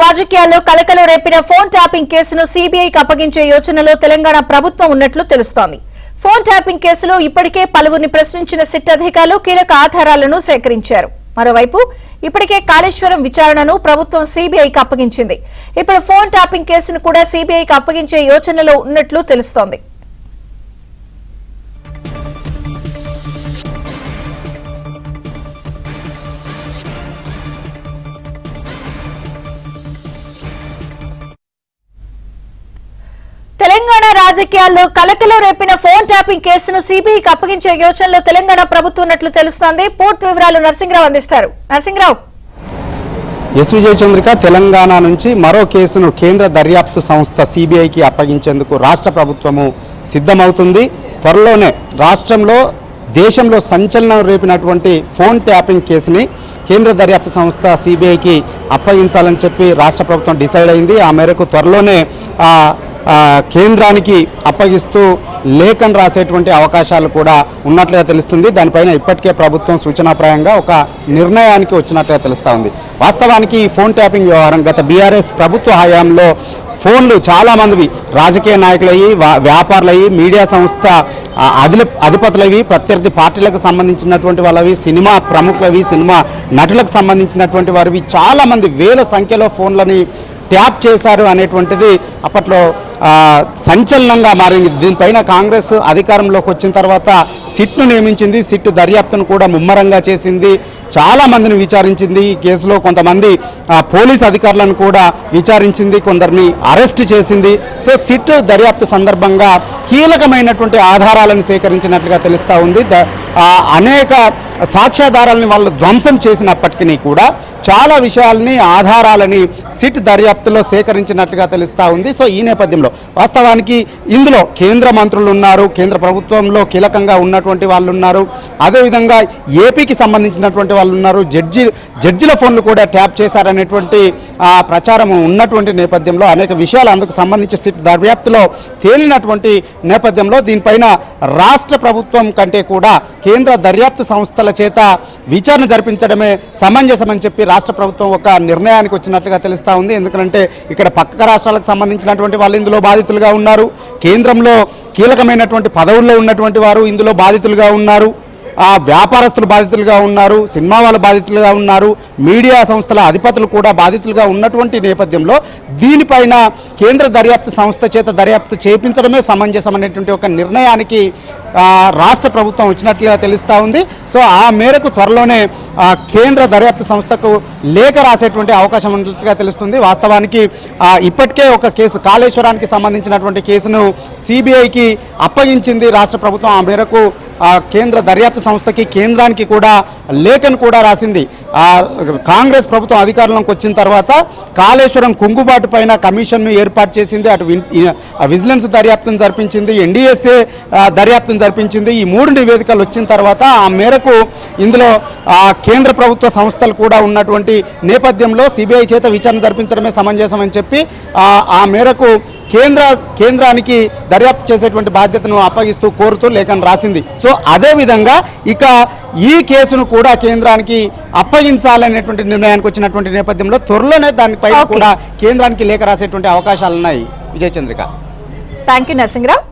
రాజకీయాల్లో కలకలం రేపిన phone tapping కేసును సీబీఐకి అప్పగించే యోచనలో తెలంగాణ ప్రభుత్వం ఉన్నట్లు తెలుస్తోంది. ఫోన్ ట్యాపింగ్ కేసులో ఇప్పటికే పలువురిని ప్రశ్నించిన సిట్ అధికారులు కీలక ఆధారాలను సేకరించారు. మరోవైపు ఇప్పటికే కాళేశ్వరం విచారణను ప్రభుత్వం సీబీఐకి అప్పగించింది. ఇప్పుడు ఫోన్ ట్యాపింగ్ కేసును కూడా సీబీఐకి అప్పగించే యోచనలో ఉన్నట్లు తెలుస్తోంది. తెలంగాణ రాజకీయాల్లో కలకలం రేపిన ఫోన్ ట్యాపింగ్ కేసును సీబీఐకి అప్పగించే యోచనలో తెలంగాణ ప్రభుత్వం ఉన్నట్లు తెలుస్తోంది. పూర్తి వివరాలు నరసింహరావు అందిస్తారు. నరసింహరావు. ఎస్ విజయచంద్రిక, తెలంగాణ నుంచి మరో కేసును కేంద్ర దర్యాప్తు సంస్థ సీబీఐకి అప్పగించేందుకు రాష్ట్ర ప్రభుత్వము సిద్ధమవుతుంది. త్వరలోనే రాష్ట్రంలో దేశంలో సంచలనం రేపినటువంటి ఫోన్ ట్యాపింగ్ కేసుని కేంద్ర దర్యాప్తు సంస్థ సీబీఐకి అప్పగించాలని చెప్పి రాష్ట్ర ప్రభుత్వం డిసైడ్ అయింది. ఆ మేరకు త్వరలోనే కేంద్రానికి అప్పగిస్తూ లేఖను రాసేటువంటి అవకాశాలు కూడా ఉన్నట్లుగా తెలుస్తుంది. దానిపైన ఇప్పటికే ప్రభుత్వం సూచనాప్రాయంగా ఒక నిర్ణయానికి వచ్చినట్లుగా తెలుస్తూ ఉంది. వాస్తవానికి ఈ ఫోన్ ట్యాపింగ్ వ్యవహారం గత బీఆర్ఎస్ ప్రభుత్వ హయాంలో ఫోన్లు చాలామందివి రాజకీయ నాయకులయ్యి, వ్యాపారులయ్యి, మీడియా సంస్థ అధిపతులవి, ప్రత్యర్థి పార్టీలకు సంబంధించినటువంటి వాళ్ళవి, సినిమా ప్రముఖులవి, సినిమా నటులకు సంబంధించినటువంటి వారివి చాలామంది వేల సంఖ్యలో ఫోన్లని ట్యాప్ చేశారు అనేటువంటిది అప్పట్లో సంచలనంగా మారింది. దీనిపైన కాంగ్రెస్ అధికారంలోకి వచ్చిన తర్వాత సిట్ను నియమించింది. సిట్ దర్యాప్తును కూడా ముమ్మరంగా చేసింది. చాలామందిని విచారించింది. ఈ కేసులో కొంతమంది పోలీస్ అధికారులను కూడా విచారించింది, కొందరిని అరెస్ట్ చేసింది. సో సిట్ దర్యాప్తు సందర్భంగా కీలకమైనటువంటి ఆధారాలను సేకరించినట్లుగా తెలుస్తూ ఉంది. అనేక సాక్ష్యాధారాలను వాళ్ళు ధ్వంసం చేసినప్పటికీ కూడా చాలా విషయాల్ని, ఆధారాలని సిట్ దర్యాప్తులో సేకరించినట్లుగా తెలుస్తూ ఉంది. సో ఈ నేపథ్యంలో వాస్తవానికి ఇందులో కేంద్ర మంత్రులు ఉన్నారు, కేంద్ర ప్రభుత్వంలో కీలకంగా ఉన్నటువంటి వాళ్ళు ఉన్నారు, అదేవిధంగా ఏపీకి సంబంధించినటువంటి వాళ్ళు ఉన్నారు, జడ్జిల ఫోన్లు కూడా ట్యాప్ చేశారనేటువంటి ప్రచారం ఉన్నటువంటి నేపథ్యంలో అనేక విషయాలు అందుకు సంబంధించి సిట్ దర్యాప్తులో తేలినటువంటి నేపథ్యంలో దీనిపైన రాష్ట్ర ప్రభుత్వం కంటే కూడా కేంద్ర దర్యాప్తు సంస్థల చేత విచారణ జరిపించడమే సమంజసమని చెప్పి రాష్ట్ర ప్రభుత్వం ఒక నిర్ణయానికి వచ్చినట్లుగా తెలుస్తూ ఉంది. ఎందుకంటే ఇక్కడ పక్క రాష్ట్రాలకు సంబంధించినటువంటి వాళ్ళు ఇందులో బాధితులుగా ఉన్నారు, కేంద్రంలో కీలకమైనటువంటి పదవుల్లో ఉన్నటువంటి వారు ఇందులో బాధితులుగా ఉన్నారు, వ్యాపారస్తులు బాధితులుగా ఉన్నారు, సినిమా వాళ్ళు బాధితులుగా ఉన్నారు, మీడియా సంస్థల అధిపతులు కూడా బాధితులుగా ఉన్నటువంటి నేపథ్యంలో దీనిపైన కేంద్ర దర్యాప్తు సంస్థ చేత దర్యాప్తు చేయించడమే సమంజసం అనేటువంటి ఒక నిర్ణయానికి రాష్ట్ర ప్రభుత్వం వచ్చినట్లుగా తెలుస్తూ ఉంది. సో ఆ మేరకు త్వరలోనే కేంద్ర దర్యాప్తు సంస్థకు లేఖ రాసేటువంటి అవకాశం ఉన్నట్లుగా తెలుస్తుంది. వాస్తవానికి ఇప్పటికే ఒక కేసు, కాళేశ్వరానికి సంబంధించినటువంటి కేసును సిబిఐకి అప్పగించింది రాష్ట్ర ప్రభుత్వం. ఆ మేరకు కేంద్ర దర్యాప్తు సంస్థకి, కేంద్రానికి కూడా లేఖను కూడా రాసింది. కాంగ్రెస్ ప్రభుత్వం అధికారంలోకి వచ్చిన తర్వాత కాళేశ్వరం కుంగుబాటు పైన కమిషన్ను ఏర్పాటు చేసింది. అటు విజిలెన్స్ దర్యాప్తును జరిపించింది, ఎన్డీఎస్ఏ దర్యాప్తును జరిపించింది. ఈ 3 నివేదికలు వచ్చిన తర్వాత ఆ మేరకు ఇందులో కేంద్ర ప్రభుత్వ సంస్థలు కూడా ఉన్నటువంటి నేపథ్యంలో సిబిఐ చేత విచారణ జరిపించడమే సమంజసం అని చెప్పి ఆ మేరకు కేంద్రానికి దర్యాప్తు చేసేటువంటి బాధ్యతను అప్పగిస్తూ కోరుతూ లేఖను రాసింది. సో అదేవిధంగా ఇక ఈ కేసును కూడా కేంద్రానికి అప్పగించాలనేటువంటి నిర్ణయానికి వచ్చినటువంటి నేపథ్యంలో త్వరలోనే దానిపై కూడా కేంద్రానికి లేఖ రాసేటువంటి అవకాశాలు ఉన్నాయి. విజయచంద్రిక. Thank you Narasimharao.